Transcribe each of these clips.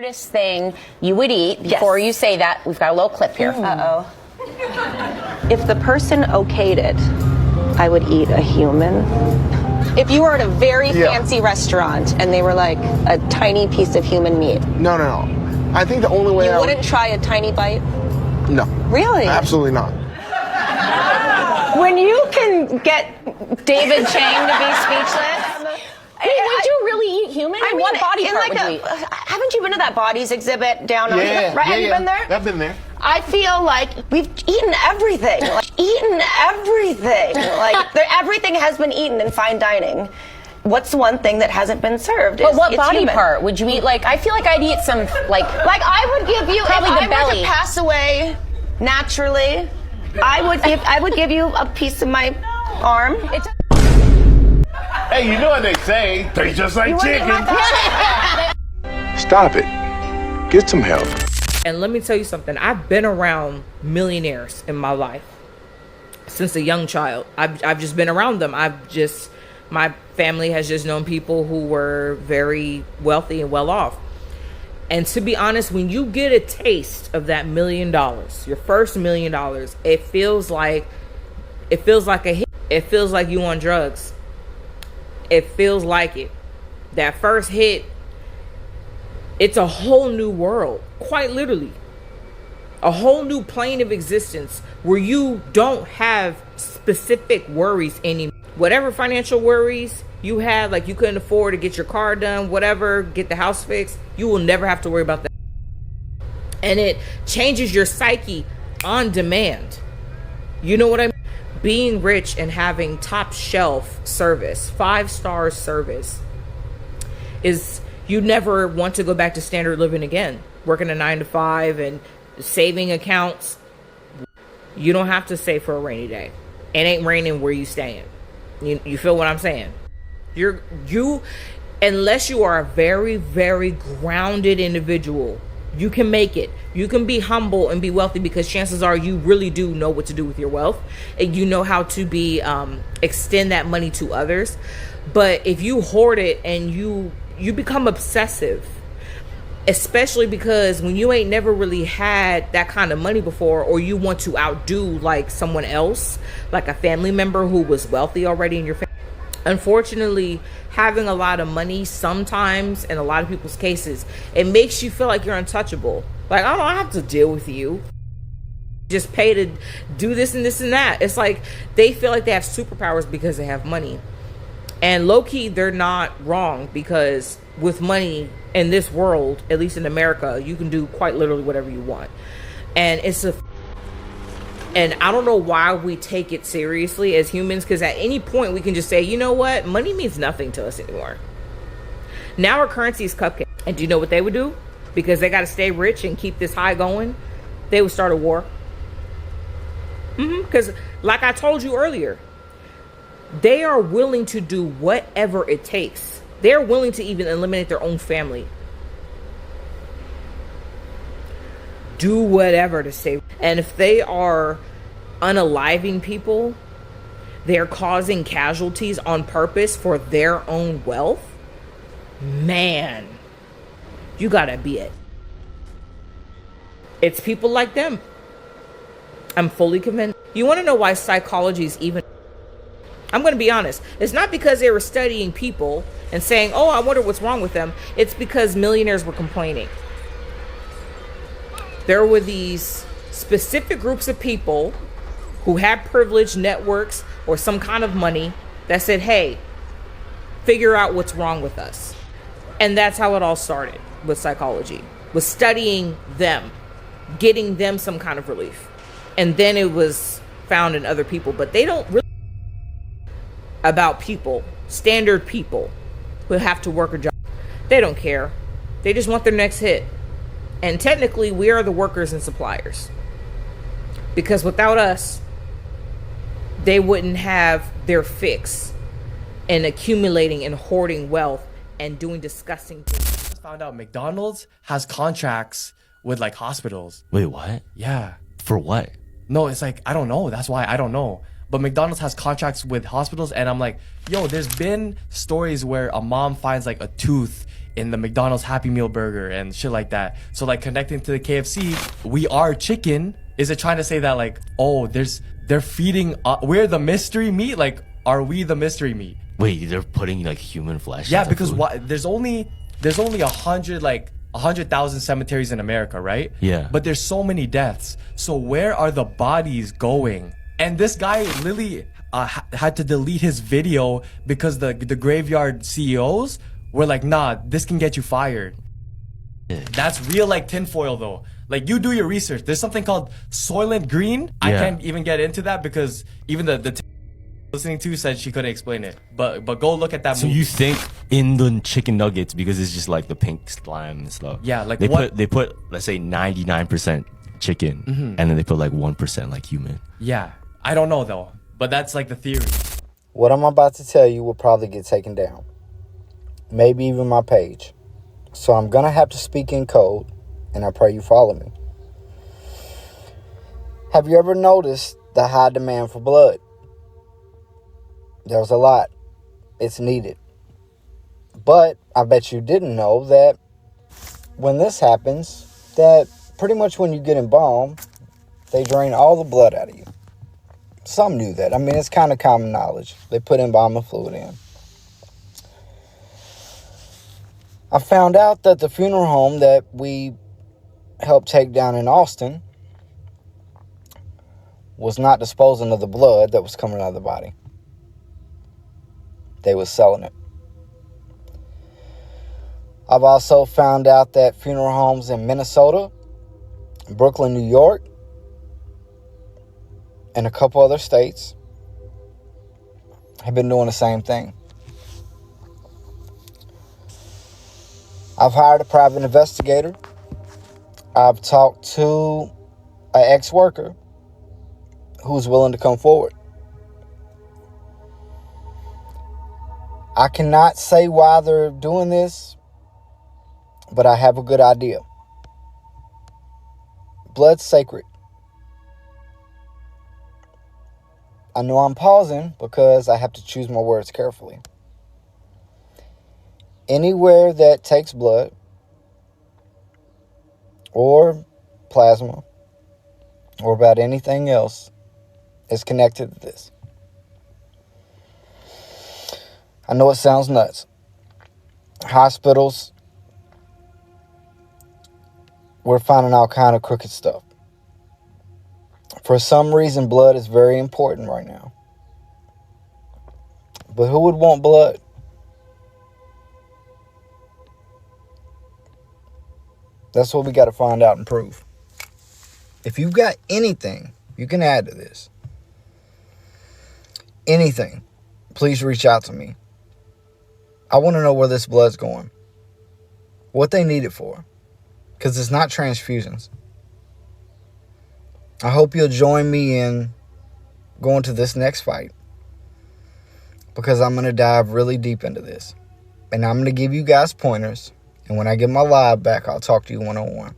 weirdest thing you would eat. Before you say that, we've got a little clip here. Uh-oh. If the person okayed it, I would eat a human. If you were at a very fancy restaurant and they were like a tiny piece of human meat. No. I think the only way you wouldn't try a tiny bite? No. Really? Absolutely not. When you can get David Chang to be speechless, would you really eat human? I mean, what body part like would you eat? Haven't you been to that Bodies exhibit down on Have you been there? I've been there. I feel like we've eaten everything. Everything has been eaten in fine dining. What's one thing that hasn't been served? But what body human. part would you eat? Like, I feel like I'd eat some, like I would give you, probably if the I belly. were to pass away naturally, I would give you a piece of my arm. Hey, you know what they say? Tastes just like chicken. Stop it. Get some help. And let me tell you something. I've been around millionaires in my life since a young child. I've just been around them. My family has just known people who were very wealthy and well off. And to be honest, when you get a taste of that $1 million, your first $1 million, it feels like a hit. It feels like you on drugs. It feels like it. That first hit, it's a whole new world, quite literally. A whole new plane of existence where you don't have specific worries anymore. Whatever financial worries you had, like you couldn't afford to get your car done, whatever, get the house fixed, you will never have to worry about that. And it changes your psyche on demand. You know what I mean? Being rich and having top shelf service, 5-star service, is you never want to go back to standard living again. Working a 9 to 5 and saving accounts. You don't have to save for a rainy day. It ain't raining where you staying. You feel what I'm saying? You unless you are a very, very grounded individual, you can make it. You can be humble and be wealthy because chances are you really do know what to do with your wealth. And you know how to be extend that money to others. But if you hoard it and you become obsessive, especially because when you ain't never really had that kind of money before, or you want to outdo like someone else, like a family member who was wealthy already in your family. Unfortunately, having a lot of money sometimes, in a lot of people's cases, it makes you feel like you're untouchable. Like, I don't have to deal with you. Just pay to do this and this and that. It's like they feel like they have superpowers because they have money. And low-key, they're not wrong, because with money in this world, at least in America, you can do quite literally whatever you want. And and I don't know why we take it seriously as humans, because at any point we can just say, you know what, money means nothing to us anymore. Now our currency is cupcake. And do you know what they would do? Because they got to stay rich and keep this high going, they would start a war. Because like I told you earlier, they are willing to do whatever it takes. They're willing to even eliminate their own family. Do whatever to stay. And if they are unaliving people, they're causing casualties on purpose for their own wealth. Man, you gotta be it. It's people like them. I'm fully convinced. You want to know why psychology is even... I'm going to be honest. It's not because they were studying people and saying, oh, I wonder what's wrong with them. It's because millionaires were complaining. There were these specific groups of people who had privileged networks or some kind of money that said, hey, figure out what's wrong with us. And that's how it all started with psychology, was studying them, getting them some kind of relief. And then it was found in other people, but they don't really about people, standard people who have to work a job. They don't care. They just want their next hit. And technically, we are the workers and suppliers. Because without us, they wouldn't have their fix in accumulating and hoarding wealth and doing disgusting things. I found out McDonald's has contracts with like hospitals. Wait, what? Yeah. For what? No, it's like, I don't know. That's why I don't know. But McDonald's has contracts with hospitals, and I'm like, yo, there's been stories where a mom finds like a tooth in the McDonald's Happy Meal burger and shit like that. So like connecting to the KFC, we are chicken. Is it trying to say that like, oh, they're feeding, we're the mystery meat? Like, are we the mystery meat? Wait, they're putting like human flesh? Yeah, into because food? there's only 100,000 cemeteries in America, right? Yeah. But there's so many deaths. So where are the bodies going? And this guy literally had to delete his video because the graveyard CEOs were like, nah, this can get you fired. Yeah. That's real like tinfoil though. Like, you do your research. There's something called Soylent Green. I can't even get into that because even the listening to said she couldn't explain it. But go look at that So movie. you think in the chicken nuggets, because it's just like the pink slime and stuff. Yeah, like they what? put let's say 99% chicken, and then they put like 1% like human. Yeah, I don't know though. But that's like the theory. What I'm about to tell you will probably get taken down. Maybe even my page. So I'm going to have to speak in code, and I pray you follow me. Have you ever noticed the high demand for blood? There's a lot. It's needed. But I bet you didn't know that when this happens, that pretty much when you get embalmed, they drain all the blood out of you. Some knew that. I mean, it's kind of common knowledge. They put embalming fluid in. I found out that the funeral home that we helped take down in Austin was not disposing of the blood that was coming out of the body. They was selling it. I've also found out that funeral homes in Minnesota, Brooklyn, New York, and a couple other states have been doing the same thing. I've hired a private investigator. I've talked to an ex-worker who's willing to come forward. I cannot say why they're doing this, but I have a good idea. Blood's sacred. I know I'm pausing because I have to choose my words carefully. Anywhere that takes blood or plasma or about anything else is connected to this. I know it sounds nuts. Hospitals, we're finding all kind of crooked stuff. For some reason, blood is very important right now. But who would want blood? That's what we got to find out and prove. If you've got anything you can add to this, anything, please reach out to me. I want to know where this blood's going, what they need it for, because it's not transfusions. I hope you'll join me in going to this next fight, because I'm going to dive really deep into this, and I'm going to give you guys pointers, and when I get my live back, I'll talk to you one-on-one.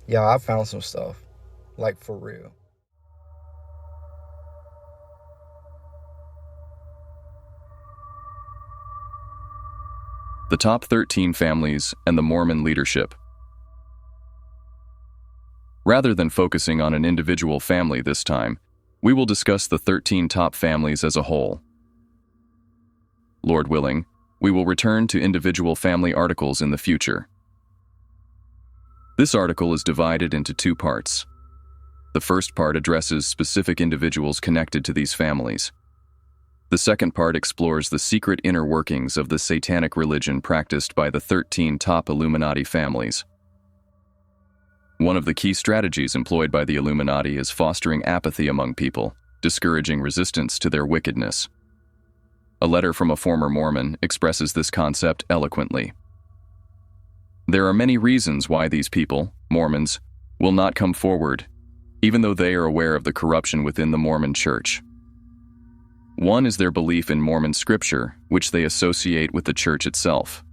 Y'all, I found some stuff, like for real. The top 13 families and the Mormon leadership. Rather than focusing on an individual family this time, we will discuss the 13 top families as a whole. Lord willing, we will return to individual family articles in the future. This article is divided into two parts. The first part addresses specific individuals connected to these families. The second part explores the secret inner workings of the Satanic religion practiced by the 13 top Illuminati families. One of the key strategies employed by the Illuminati is fostering apathy among people, discouraging resistance to their wickedness. A letter from a former Mormon expresses this concept eloquently. There are many reasons why these people, Mormons, will not come forward, even though they are aware of the corruption within the Mormon Church. One is their belief in Mormon scripture, which they associate with the church itself.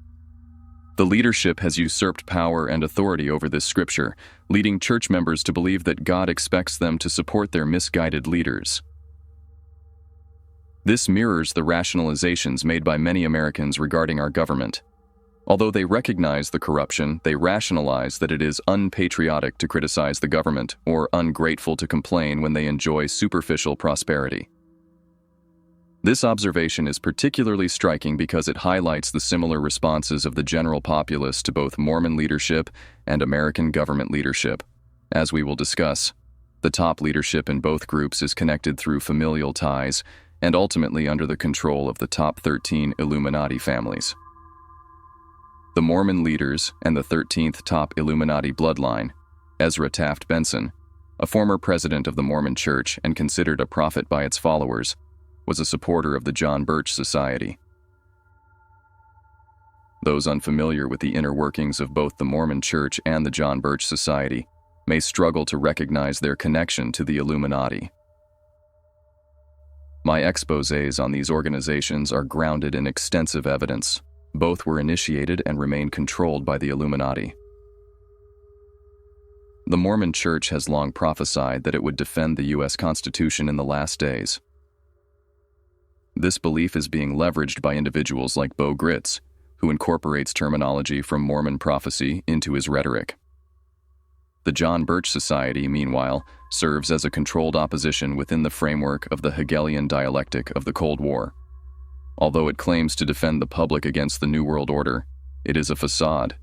The leadership has usurped power and authority over this scripture, leading church members to believe that God expects them to support their misguided leaders. This mirrors the rationalizations made by many Americans regarding our government, Although they recognize the corruption, they rationalize that it is unpatriotic to criticize the government or ungrateful to complain when they enjoy superficial prosperity. This observation is particularly striking because it highlights the similar responses of the general populace to both Mormon leadership and American government leadership. As we will discuss, the top leadership in both groups is connected through familial ties and ultimately under the control of the top 13 Illuminati families. The Mormon leaders and the 13th top Illuminati bloodline, Ezra Taft Benson, a former president of the Mormon Church and considered a prophet by its followers, was a supporter of the John Birch Society. Those unfamiliar with the inner workings of both the Mormon Church and the John Birch Society may struggle to recognize their connection to the Illuminati. My exposés on these organizations are grounded in extensive evidence. Both were initiated and remain controlled by the Illuminati. The Mormon Church has long prophesied that it would defend the U.S. Constitution in the last days. This belief is being leveraged by individuals like Bo Gritz, who incorporates terminology from Mormon prophecy into his rhetoric. The John Birch Society, meanwhile, serves as a controlled opposition within the framework of the Hegelian dialectic of the Cold War. Although it claims to defend the public against the New World Order, it is a facade.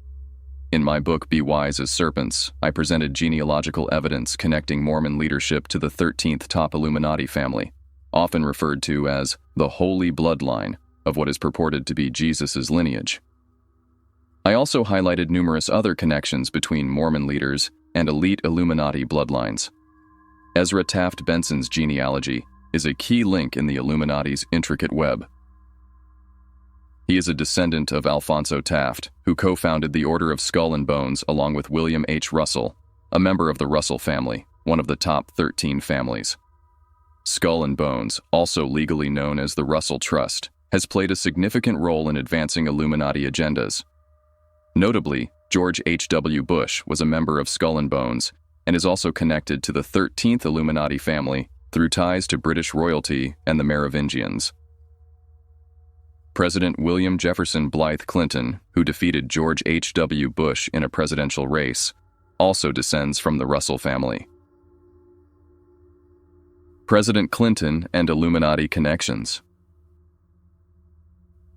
In my book, Be Wise as Serpents, I presented genealogical evidence connecting Mormon leadership to the 13th top Illuminati family, often referred to as the holy bloodline of what is purported to be Jesus' lineage. I also highlighted numerous other connections between Mormon leaders and elite Illuminati bloodlines. Ezra Taft Benson's genealogy is a key link in the Illuminati's intricate web. He is a descendant of Alphonso Taft, who co-founded the Order of Skull and Bones along with William H. Russell, a member of the Russell family, one of the top 13 families. Skull and Bones, also legally known as the Russell Trust, has played a significant role in advancing Illuminati agendas. Notably, George H.W. Bush was a member of Skull and Bones and is also connected to the 13th Illuminati family through ties to British royalty and the Merovingians. President William Jefferson Blythe Clinton, who defeated George H.W. Bush in a presidential race, also descends from the Russell family. President Clinton and Illuminati connections.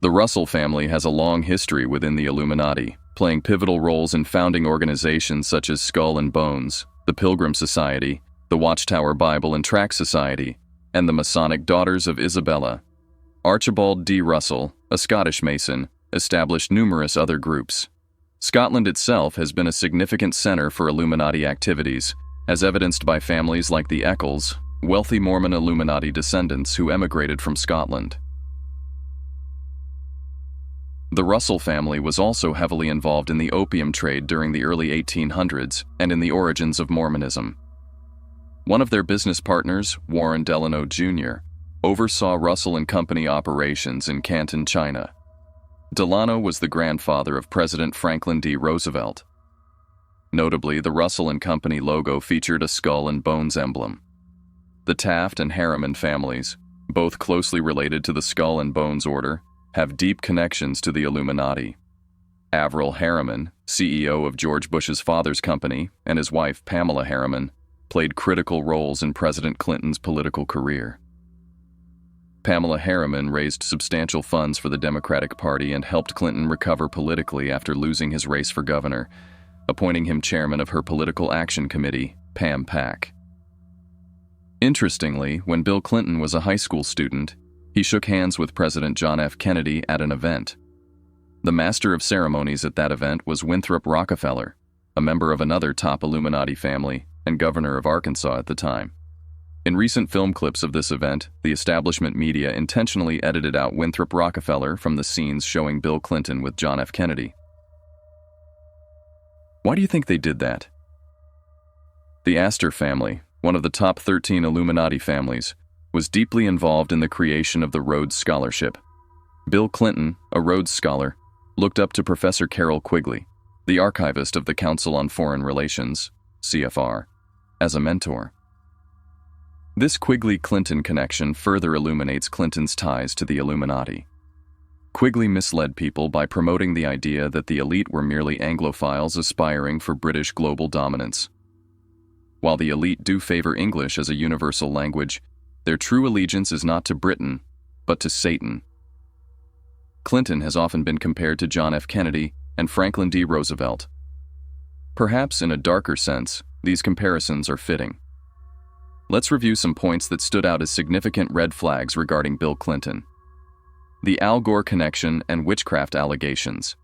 The Russell family has a long history within the Illuminati, playing pivotal roles in founding organizations such as Skull and Bones, the Pilgrim Society, the Watchtower Bible and Tract Society, and the Masonic Daughters of Isabella. Archibald D. Russell, a Scottish Mason, established numerous other groups. Scotland itself has been a significant center for Illuminati activities, as evidenced by families like the Eccles, wealthy Mormon Illuminati descendants who emigrated from Scotland. The Russell family was also heavily involved in the opium trade during the early 1800s and in the origins of Mormonism. One of their business partners, Warren Delano Jr., oversaw Russell and Company operations in Canton, China. Delano was the grandfather of President Franklin D. Roosevelt. Notably, the Russell and Company logo featured a skull and bones emblem. The Taft and Harriman families, both closely related to the Skull and Bones Order, have deep connections to the Illuminati. Averell Harriman, CEO of George Bush's father's company, and his wife Pamela Harriman, played critical roles in President Clinton's political career. Pamela Harriman raised substantial funds for the Democratic Party and helped Clinton recover politically after losing his race for governor, appointing him chairman of her Political Action Committee, PAM-PAC. Interestingly, when Bill Clinton was a high school student, he shook hands with President John F. Kennedy at an event. The master of ceremonies at that event was Winthrop Rockefeller, a member of another top Illuminati family and governor of Arkansas at the time. In recent film clips of this event, the establishment media intentionally edited out Winthrop Rockefeller from the scenes showing Bill Clinton with John F. Kennedy. Why do you think they did that? The Astor family, one of the top 13 Illuminati families, was deeply involved in the creation of the Rhodes Scholarship. Bill Clinton, a Rhodes Scholar, looked up to Professor Carroll Quigley, the archivist of the Council on Foreign Relations, CFR, as a mentor. This Quigley-Clinton connection further illuminates Clinton's ties to the Illuminati. Quigley misled people by promoting the idea that the elite were merely Anglophiles aspiring for British global dominance. While the elite do favor English as a universal language, their true allegiance is not to Britain, but to Satan. Clinton has often been compared to John F. Kennedy and Franklin D. Roosevelt. Perhaps in a darker sense, these comparisons are fitting. Let's review some points that stood out as significant red flags regarding Bill Clinton. The Al Gore connection and witchcraft allegations.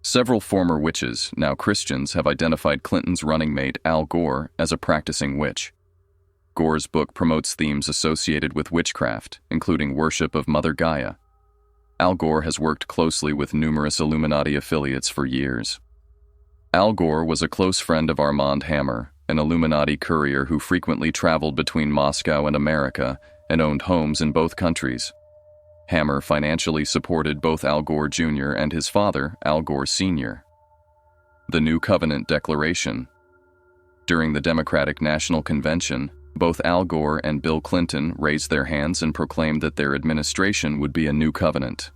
Several former witches, now Christians, have identified Clinton's running mate, Al Gore, as a practicing witch. Gore's book promotes themes associated with witchcraft, including worship of Mother Gaia. Al Gore has worked closely with numerous Illuminati affiliates for years. Al Gore was a close friend of Armand Hammer, an Illuminati courier who frequently traveled between Moscow and America and owned homes in both countries. Hammer financially supported both Al Gore Jr. and his father, Al Gore Sr. The New Covenant Declaration. During the Democratic National Convention, both Al Gore and Bill Clinton raised their hands and proclaimed that their administration would be a new covenant.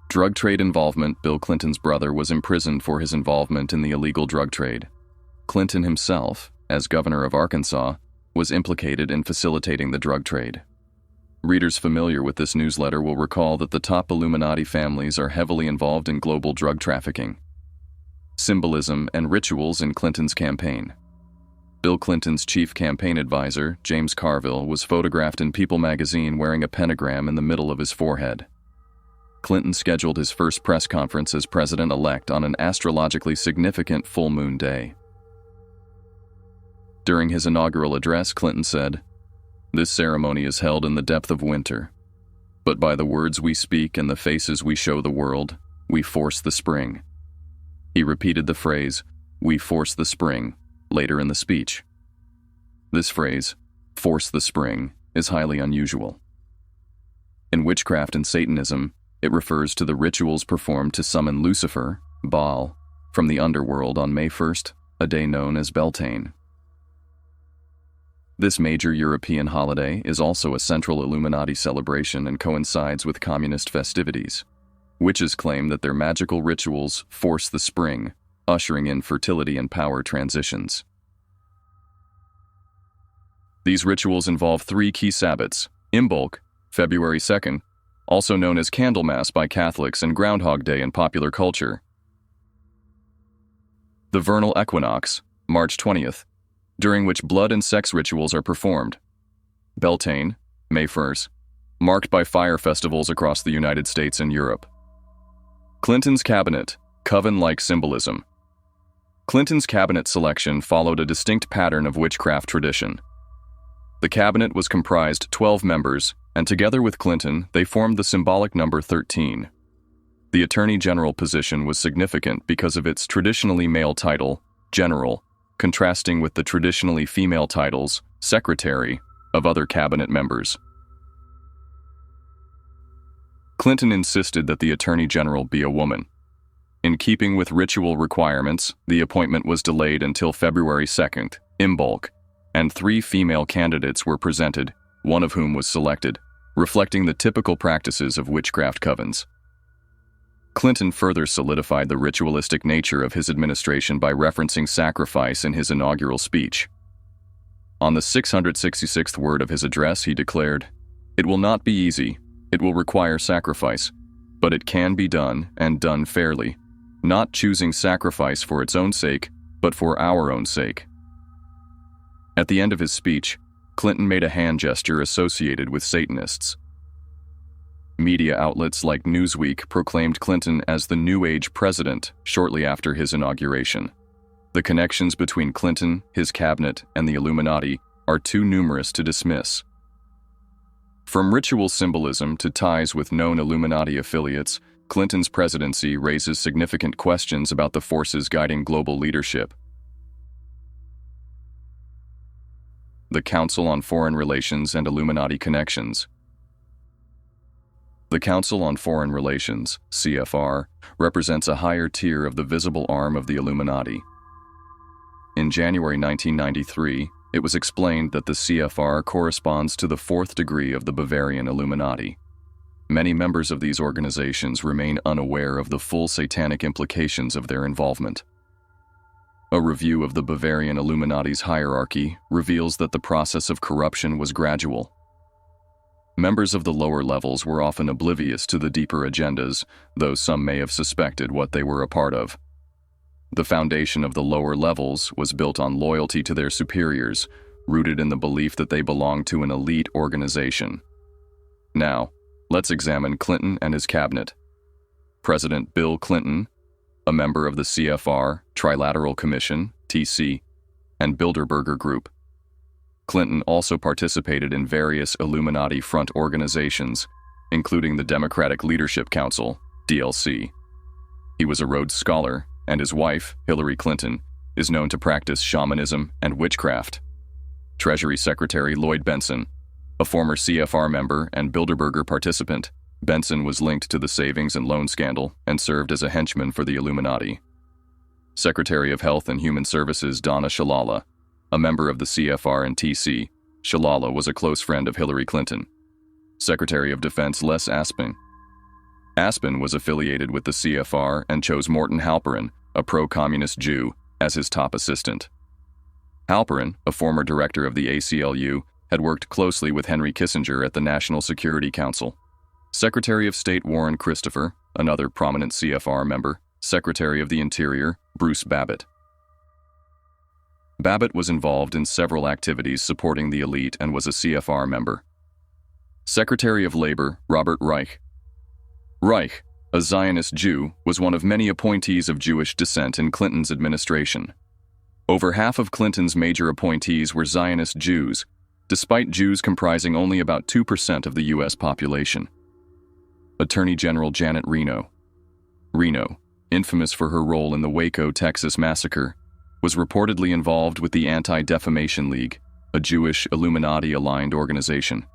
Drug trade involvement. Bill Clinton's brother was imprisoned for his involvement in the illegal drug trade. Clinton himself, as governor of Arkansas, was implicated in facilitating the drug trade. Readers familiar with this newsletter will recall that the top Illuminati families are heavily involved in global drug trafficking. Symbolism and rituals in Clinton's campaign. Bill Clinton's chief campaign advisor, James Carville, was photographed in People magazine wearing a pentagram in the middle of his forehead. Clinton scheduled his first press conference as president-elect on an astrologically significant full moon day. During his inaugural address, Clinton said, "This ceremony is held in the depth of winter, but by the words we speak and the faces we show the world, we force the spring." He repeated the phrase, "We force the spring," later in the speech. This phrase, "force the spring," is highly unusual. In witchcraft and Satanism, it refers to the rituals performed to summon Lucifer, Baal, from the underworld on May 1st, a day known as Beltane. This major European holiday is also a central Illuminati celebration and coincides with communist festivities. Witches claim that their magical rituals force the spring, ushering in fertility and power transitions. These rituals involve 3 key Sabbats: Imbolc, February 2nd, also known as Candlemas by Catholics and Groundhog Day in popular culture. The vernal equinox, March 20th, during which blood and sex rituals are performed. Beltane, May 1st, marked by fire festivals across the United States and Europe. Clinton's cabinet, coven-like symbolism. Clinton's cabinet selection followed a distinct pattern of witchcraft tradition. The cabinet was comprised 12 members, and together with Clinton, they formed the symbolic number 13. The Attorney General position was significant because of its traditionally male title, General, contrasting with the traditionally female titles, Secretary, of other cabinet members. Clinton insisted that the Attorney General be a woman. In keeping with ritual requirements, the appointment was delayed until February 2nd, Imbolc, and 3 female candidates were presented, one of whom was selected, reflecting the typical practices of witchcraft covens. Clinton further solidified the ritualistic nature of his administration by referencing sacrifice in his inaugural speech. On the 666th word of his address, he declared, "It will not be easy, it will require sacrifice, but it can be done and done fairly, not choosing sacrifice for its own sake, but for our own sake." At the end of his speech, Clinton made a hand gesture associated with Satanists. Media outlets like Newsweek proclaimed Clinton as the New Age president shortly after his inauguration. The connections between Clinton, his cabinet, and the Illuminati are too numerous to dismiss. From ritual symbolism to ties with known Illuminati affiliates, Clinton's presidency raises significant questions about the forces guiding global leadership. The Council on Foreign Relations and Illuminati Connections. The Council on Foreign Relations, CFR, represents a higher tier of the visible arm of the Illuminati. In January 1993, it was explained that the CFR corresponds to the fourth degree of the Bavarian Illuminati. Many members of these organizations remain unaware of the full satanic implications of their involvement. A review of the Bavarian Illuminati's hierarchy reveals that the process of corruption was gradual. Members of the lower levels were often oblivious to the deeper agendas, though some may have suspected what they were a part of. The foundation of the lower levels was built on loyalty to their superiors, rooted in the belief that they belonged to an elite organization. Now, let's examine Clinton and his cabinet. President Bill Clinton, a member of the CFR, Trilateral Commission, TC, and Bilderberger Group. Clinton also participated in various Illuminati front organizations, including the Democratic Leadership Council, DLC. He was a Rhodes Scholar, and his wife, Hillary Clinton, is known to practice shamanism and witchcraft. Treasury Secretary Lloyd Benson, a former CFR member and Bilderberger participant, Benson was linked to the savings and loan scandal and served as a henchman for the Illuminati. Secretary of Health and Human Services Donna Shalala, a member of the CFR and TC, Shalala was a close friend of Hillary Clinton. Secretary of Defense Les Aspin. Aspin was affiliated with the CFR and chose Morton Halperin, a pro-communist Jew, as his top assistant. Halperin, a former director of the ACLU, had worked closely with Henry Kissinger at the National Security Council. Secretary of State Warren Christopher, another prominent CFR member, Secretary of the Interior, Bruce Babbitt. Babbitt was involved in several activities supporting the elite and was a CFR member. Secretary of Labor, Robert Reich. Reich, a Zionist Jew, was one of many appointees of Jewish descent in Clinton's administration. Over half of Clinton's major appointees were Zionist Jews, despite Jews comprising only about 2% of the U.S. population. Attorney General Janet Reno. Reno, infamous for her role in the Waco, Texas massacre, was reportedly involved with the Anti-Defamation League, a Jewish Illuminati-aligned organization.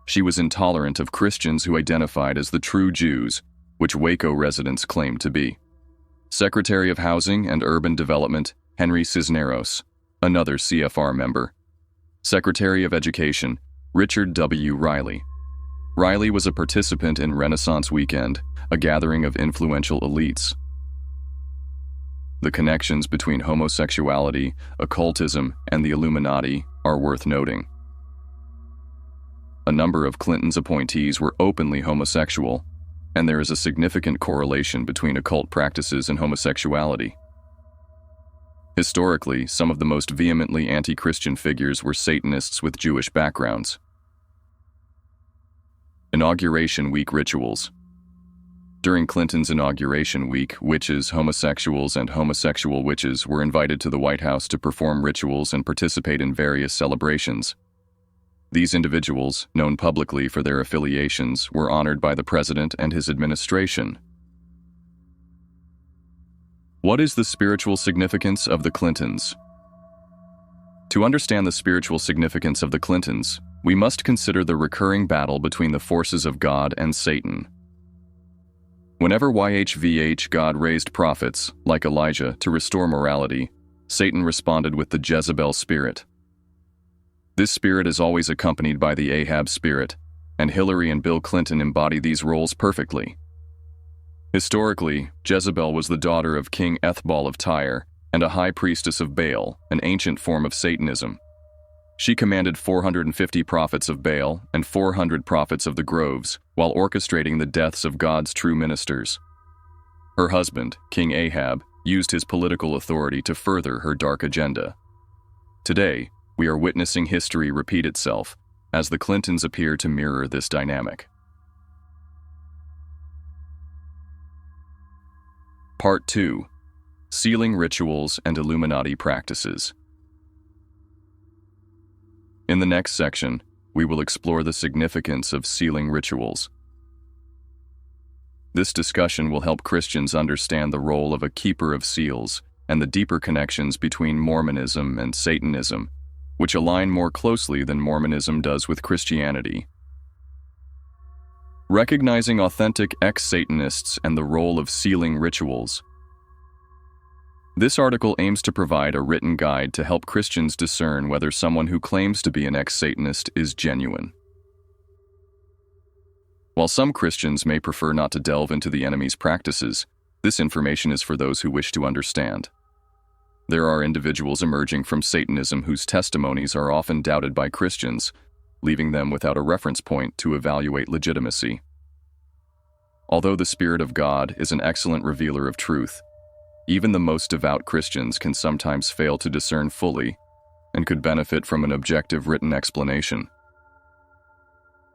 She was intolerant of Christians who identified as the true Jews, which Waco residents claimed to be. Secretary of Housing and Urban Development, Henry Cisneros, another CFR member. Secretary of Education, Richard W. Riley. Riley was a participant in Renaissance Weekend, a gathering of influential elites. The connections between homosexuality, occultism, and the Illuminati are worth noting. A number of Clinton's appointees were openly homosexual, and there is a significant correlation between occult practices and homosexuality. Historically, some of the most vehemently anti-Christian figures were Satanists with Jewish backgrounds. Inauguration Week rituals. During Clinton's inauguration week, witches, homosexuals, and homosexual witches were invited to the White House to perform rituals and participate in various celebrations. These individuals, known publicly for their affiliations, were honored by the president and his administration. What is the spiritual significance of the Clintons? To understand the spiritual significance of the Clintons, we must consider the recurring battle between the forces of God and Satan. Whenever YHVH God raised prophets, like Elijah, to restore morality, Satan responded with the Jezebel spirit. This spirit is always accompanied by the Ahab spirit, and Hillary and Bill Clinton embody these roles perfectly. Historically, Jezebel was the daughter of King Ethbal of Tyre and a high priestess of Baal, an ancient form of Satanism. She commanded 450 prophets of Baal and 400 prophets of the groves, while orchestrating the deaths of God's true ministers. Her husband, King Ahab, used his political authority to further her dark agenda. Today, we are witnessing history repeat itself, as the Clintons appear to mirror this dynamic. Part 2. Sealing Rituals and Illuminati Practices. In the next section, we will explore the significance of sealing rituals. This discussion will help Christians understand the role of a keeper of seals and the deeper connections between Mormonism and Satanism, which align more closely than Mormonism does with Christianity. Recognizing authentic ex-Satanists and the role of sealing rituals. This article aims to provide a written guide to help Christians discern whether someone who claims to be an ex-Satanist is genuine. While some Christians may prefer not to delve into the enemy's practices, this information is for those who wish to understand. There are individuals emerging from Satanism whose testimonies are often doubted by Christians, leaving them without a reference point to evaluate legitimacy. Although the Spirit of God is an excellent revealer of truth, even the most devout Christians can sometimes fail to discern fully and could benefit from an objective written explanation.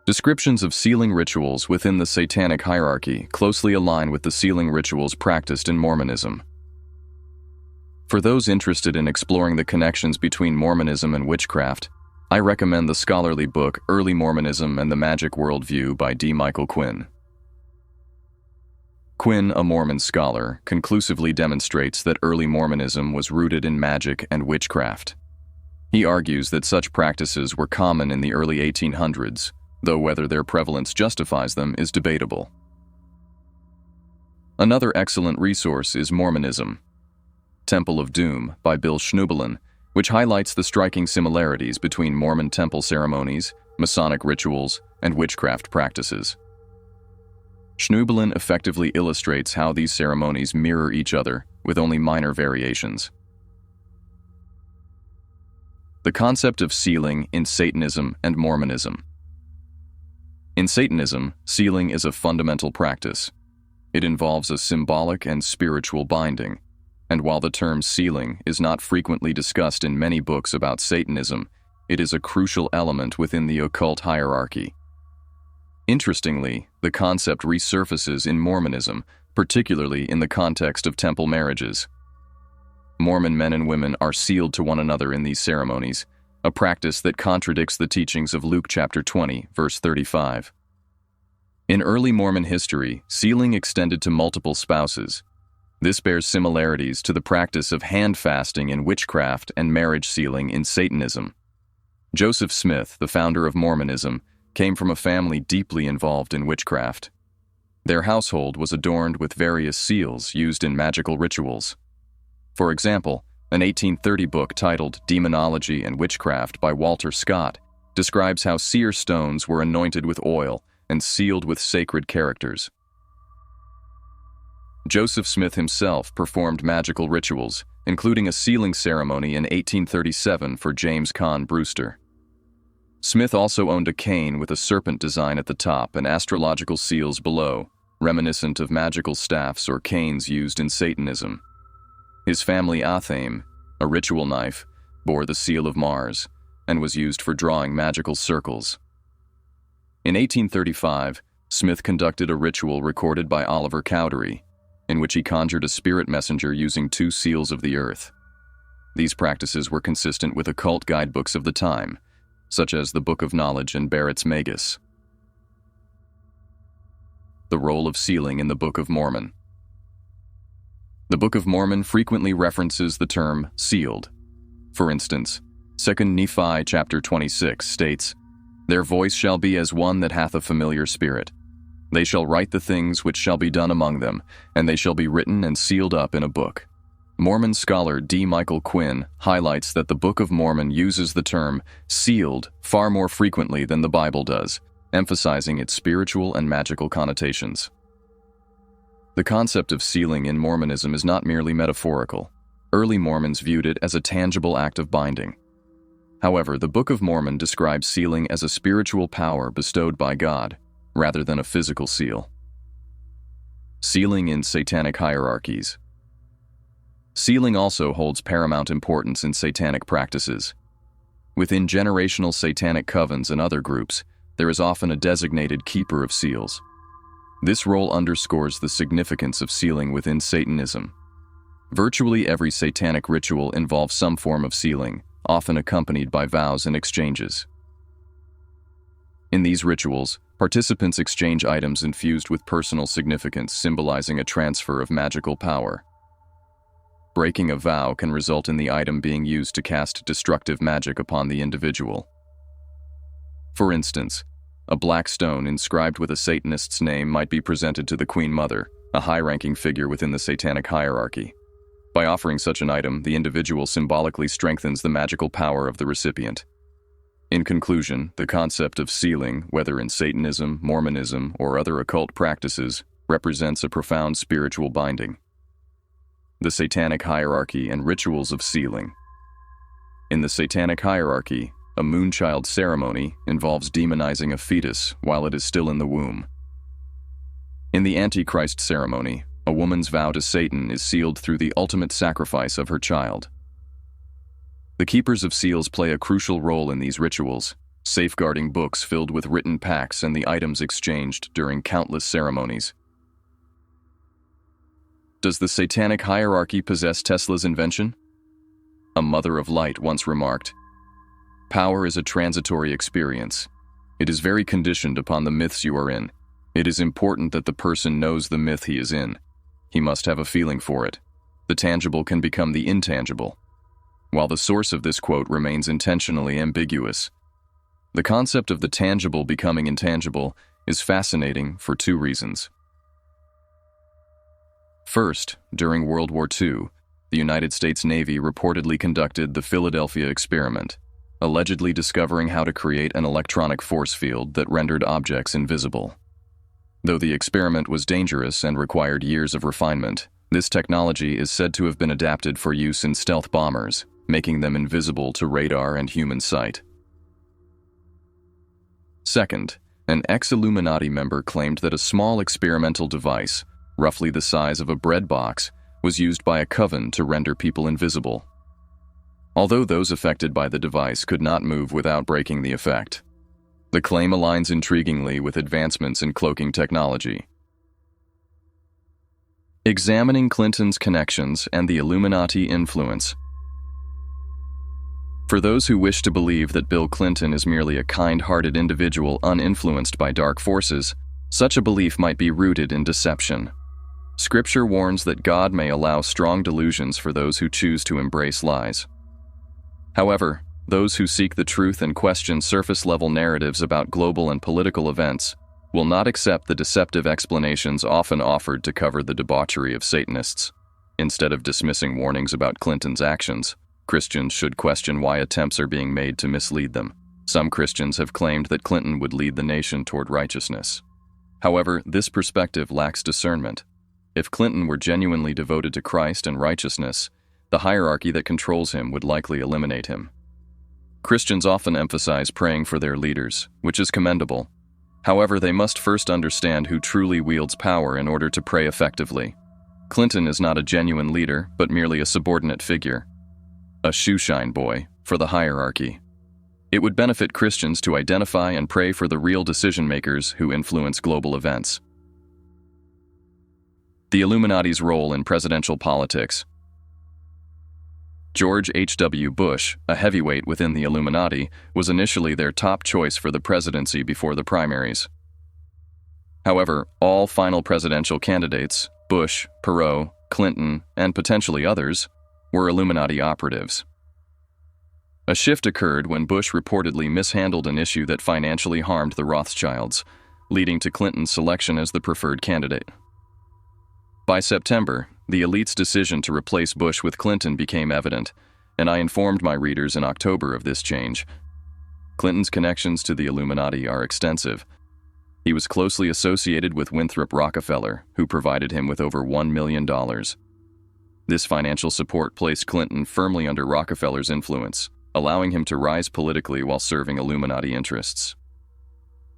Descriptions of sealing rituals within the Satanic hierarchy closely align with the sealing rituals practiced in Mormonism. For those interested in exploring the connections between Mormonism and witchcraft, I recommend the scholarly book Early Mormonism and the Magic Worldview by D. Michael Quinn. Quinn, a Mormon scholar, conclusively demonstrates that early Mormonism was rooted in magic and witchcraft. He argues that such practices were common in the early 1800s, though whether their prevalence justifies them is debatable. Another excellent resource is Mormonism, Temple of Doom by Bill Schnoebelen, which highlights the striking similarities between Mormon temple ceremonies, Masonic rituals, and witchcraft practices. Schnoebelen effectively illustrates how these ceremonies mirror each other with only minor variations. The concept of sealing in Satanism and Mormonism. In Satanism, sealing is a fundamental practice. It involves a symbolic and spiritual binding, and while the term sealing is not frequently discussed in many books about Satanism, it is a crucial element within the occult hierarchy. Interestingly, the concept resurfaces in Mormonism, particularly in the context of temple marriages. Mormon men and women are sealed to one another in these ceremonies, a practice that contradicts the teachings of Luke chapter 20, verse 35. In early Mormon history, sealing extended to multiple spouses. This bears similarities to the practice of hand fasting in witchcraft and marriage sealing in Satanism. Joseph Smith, the founder of Mormonism, came from a family deeply involved in witchcraft. Their household was adorned with various seals used in magical rituals. For example, an 1830 book titled Demonology and Witchcraft by Walter Scott describes how seer stones were anointed with oil and sealed with sacred characters. Joseph Smith himself performed magical rituals, including a sealing ceremony in 1837 for James Conn Brewster. Smith also owned a cane with a serpent design at the top and astrological seals below, reminiscent of magical staffs or canes used in Satanism. His family athame, a ritual knife, bore the seal of Mars and was used for drawing magical circles. In 1835, Smith conducted a ritual recorded by Oliver Cowdery, in which he conjured a spirit messenger using 2 seals of the earth. These practices were consistent with occult guidebooks of the time, such as the Book of Knowledge and Barrett's Magus. The role of sealing in the Book of Mormon. The Book of Mormon frequently references the term sealed. For instance, 2 Nephi chapter 26 states, "Their voice shall be as one that hath a familiar spirit. They shall write the things which shall be done among them, and they shall be written and sealed up in a book." Mormon scholar D. Michael Quinn highlights that the Book of Mormon uses the term sealed far more frequently than the Bible does, emphasizing its spiritual and magical connotations. The concept of sealing in Mormonism is not merely metaphorical. Early Mormons viewed it as a tangible act of binding. However, the Book of Mormon describes sealing as a spiritual power bestowed by God, rather than a physical seal. Sealing in Satanic hierarchies. Sealing also holds paramount importance in Satanic practices. Within generational Satanic covens and other groups, there is often a designated keeper of seals. This role underscores the significance of sealing within Satanism. Virtually every Satanic ritual involves some form of sealing, often accompanied by vows and exchanges. In these rituals, participants exchange items infused with personal significance, symbolizing a transfer of magical power. Breaking a vow can result in the item being used to cast destructive magic upon the individual. For instance, a black stone inscribed with a Satanist's name might be presented to the Queen Mother, a high-ranking figure within the Satanic hierarchy. By offering such an item, the individual symbolically strengthens the magical power of the recipient. In conclusion, the concept of sealing, whether in Satanism, Mormonism, or other occult practices, represents a profound spiritual binding. The Satanic hierarchy and rituals of sealing. In the Satanic hierarchy, a moonchild ceremony involves demonizing a fetus while it is still in the womb. In the Antichrist ceremony, a woman's vow to Satan is sealed through the ultimate sacrifice of her child. The keepers of seals play a crucial role in these rituals, safeguarding books filled with written pacts and the items exchanged during countless ceremonies. Does the Satanic hierarchy possess Tesla's invention? A mother of light once remarked, "Power is a transitory experience. It is very conditioned upon the myths you are in. It is important that the person knows the myth he is in. He must have a feeling for it. The tangible can become the intangible." While the source of this quote remains intentionally ambiguous, the concept of the tangible becoming intangible is fascinating for two reasons. First, during World War II, the United States Navy reportedly conducted the Philadelphia experiment, allegedly discovering how to create an electronic force field that rendered objects invisible. Though the experiment was dangerous and required years of refinement, this technology is said to have been adapted for use in stealth bombers, making them invisible to radar and human sight. Second, an ex-Illuminati member claimed that a small experimental device, roughly the size of a bread box, was used by a coven to render people invisible. Although those affected by the device could not move without breaking the effect. The claim aligns intriguingly with advancements in cloaking technology. Examining Clinton's connections and the Illuminati influence. For those who wish to believe that Bill Clinton is merely a kind-hearted individual uninfluenced by dark forces, such a belief might be rooted in deception. Scripture warns that God may allow strong delusions for those who choose to embrace lies. However, those who seek the truth and question surface-level narratives about global and political events will not accept the deceptive explanations often offered to cover the debauchery of Satanists. Instead of dismissing warnings about Clinton's actions, Christians should question why attempts are being made to mislead them. Some Christians have claimed that Clinton would lead the nation toward righteousness. However, this perspective lacks discernment. If Clinton were genuinely devoted to Christ and righteousness, the hierarchy that controls him would likely eliminate him. Christians often emphasize praying for their leaders, which is commendable. However, they must first understand who truly wields power in order to pray effectively. Clinton is not a genuine leader, but merely a subordinate figure. A shoeshine boy for the hierarchy. It would benefit Christians to identify and pray for the real decision-makers who influence global events. The Illuminati's role in presidential politics. George H.W. Bush, a heavyweight within the Illuminati, was initially their top choice for the presidency before the primaries. However, all final presidential candidates, Bush, Perot, Clinton, and potentially others, were Illuminati operatives. A shift occurred when Bush reportedly mishandled an issue that financially harmed the Rothschilds, leading to Clinton's selection as the preferred candidate. By September, the elite's decision to replace Bush with Clinton became evident, and I informed my readers in October of this change. Clinton's connections to the Illuminati are extensive. He was closely associated with Winthrop Rockefeller, who provided him with over $1 million. This financial support placed Clinton firmly under Rockefeller's influence, allowing him to rise politically while serving Illuminati interests.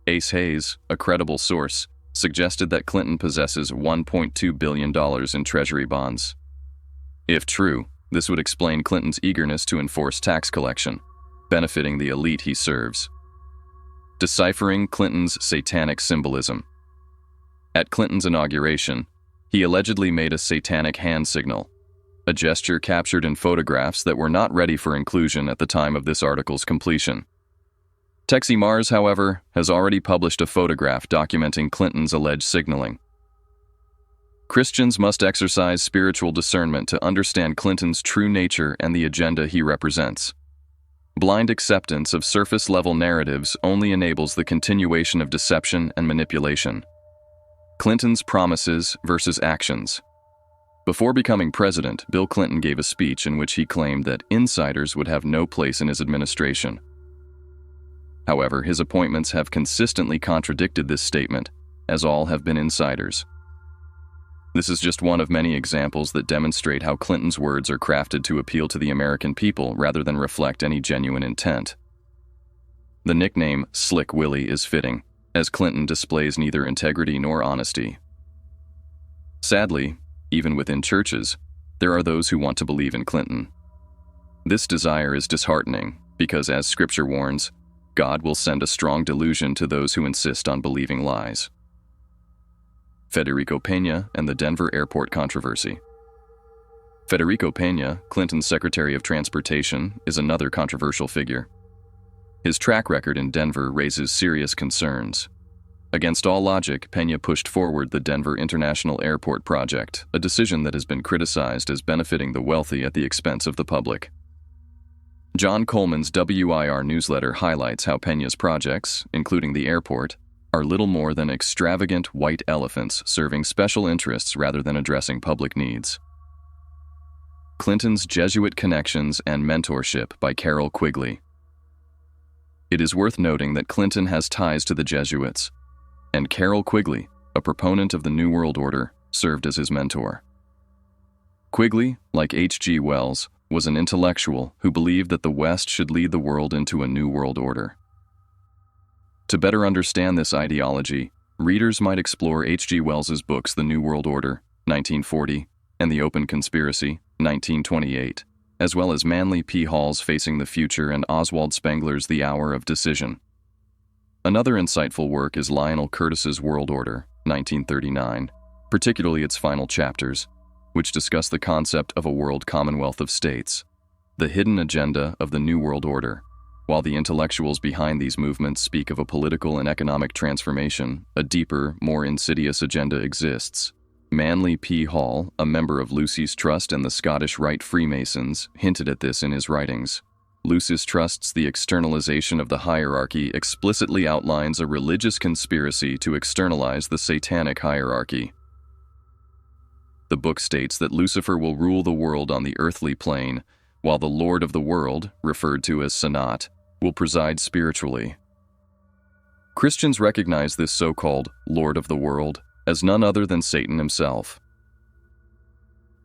Ace Hayes, a credible source, suggested that Clinton possesses $1.2 billion in treasury bonds. If true, this would explain Clinton's eagerness to enforce tax collection, benefiting the elite he serves. Deciphering Clinton's satanic symbolism. At Clinton's inauguration, he allegedly made a satanic hand signal, a gesture captured in photographs that were not ready for inclusion at the time of this article's completion. Texie Mars, however, has already published a photograph documenting Clinton's alleged signaling. Christians must exercise spiritual discernment to understand Clinton's true nature and the agenda he represents. Blind acceptance of surface-level narratives only enables the continuation of deception and manipulation. Clinton's promises versus actions. Before becoming president, Bill Clinton gave a speech in which he claimed that insiders would have no place in his administration. However, his appointments have consistently contradicted this statement, as all have been insiders. This is just one of many examples that demonstrate how Clinton's words are crafted to appeal to the American people rather than reflect any genuine intent. The nickname Slick Willie is fitting, as Clinton displays neither integrity nor honesty. Sadly, even within churches, there are those who want to believe in Clinton. This desire is disheartening because, as Scripture warns, God will send a strong delusion to those who insist on believing lies. Federico Peña and the Denver Airport controversy. Federico Peña, Clinton's Secretary of Transportation, is another controversial figure. His track record in Denver raises serious concerns. Against all logic, Peña pushed forward the Denver International Airport project, a decision that has been criticized as benefiting the wealthy at the expense of the public. John Coleman's WIR newsletter highlights how Peña's projects, including the airport, are little more than extravagant white elephants serving special interests rather than addressing public needs. Clinton's Jesuit Connections and Mentorship by Carol Quigley. It is worth noting that Clinton has ties to the Jesuits, and Carol Quigley, a proponent of the New World Order, served as his mentor. Quigley, like H.G. Wells, was an intellectual who believed that the West should lead the world into a New World Order. To better understand this ideology, readers might explore H.G. Wells's books The New World Order, 1940, and The Open Conspiracy, 1928, as well as Manly P. Hall's Facing the Future and Oswald Spengler's The Hour of Decision. Another insightful work is Lionel Curtis's World Order, 1939, particularly its final chapters, which discuss the concept of a world commonwealth of states, the hidden agenda of the New World Order. While the intellectuals behind these movements speak of a political and economic transformation, a deeper, more insidious agenda exists. Manly P. Hall, a member of Lucy's Trust and the Scottish Rite Freemasons, hinted at this in his writings. Lucis Trust's The Externalization of the Hierarchy explicitly outlines a religious conspiracy to externalize the Satanic hierarchy. The book states that Lucifer will rule the world on the earthly plane, while the Lord of the world, referred to as Sanat, will preside spiritually. Christians recognize this so-called Lord of the world as none other than Satan himself.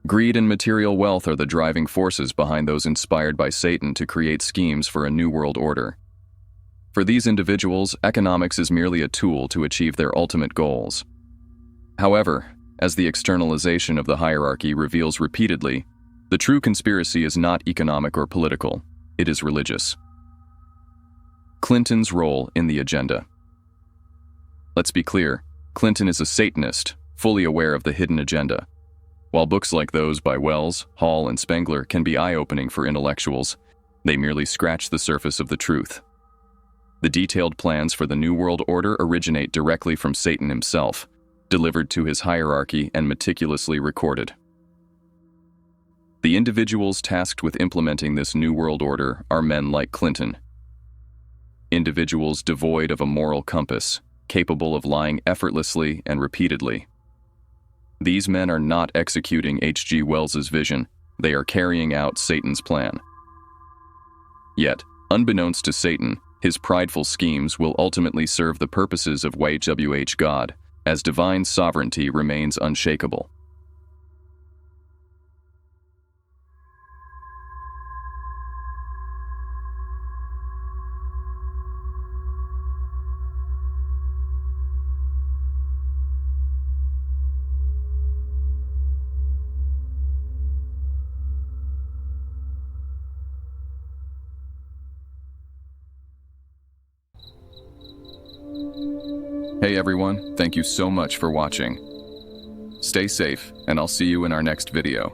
Greed and material wealth are the driving forces behind those inspired by Satan to create schemes for a new world order. For these individuals, economics is merely a tool to achieve their ultimate goals. However, as the externalization of the hierarchy reveals repeatedly, the true conspiracy is not economic or political, it is religious. Clinton's role in the agenda. Let's be clear, Clinton is a Satanist, fully aware of the hidden agenda. While books like those by Wells, Hall, and Spengler can be eye-opening for intellectuals, they merely scratch the surface of the truth. The detailed plans for the New World Order originate directly from Satan himself, delivered to his hierarchy and meticulously recorded. The individuals tasked with implementing this New World Order are men like Clinton. Individuals devoid of a moral compass, capable of lying effortlessly and repeatedly. These men are not executing H.G. Wells's vision, they are carrying out Satan's plan. Yet, unbeknownst to Satan, his prideful schemes will ultimately serve the purposes of YHWH God, as divine sovereignty remains unshakable. Hey everyone, thank you so much for watching. Stay safe, and I'll see you in our next video.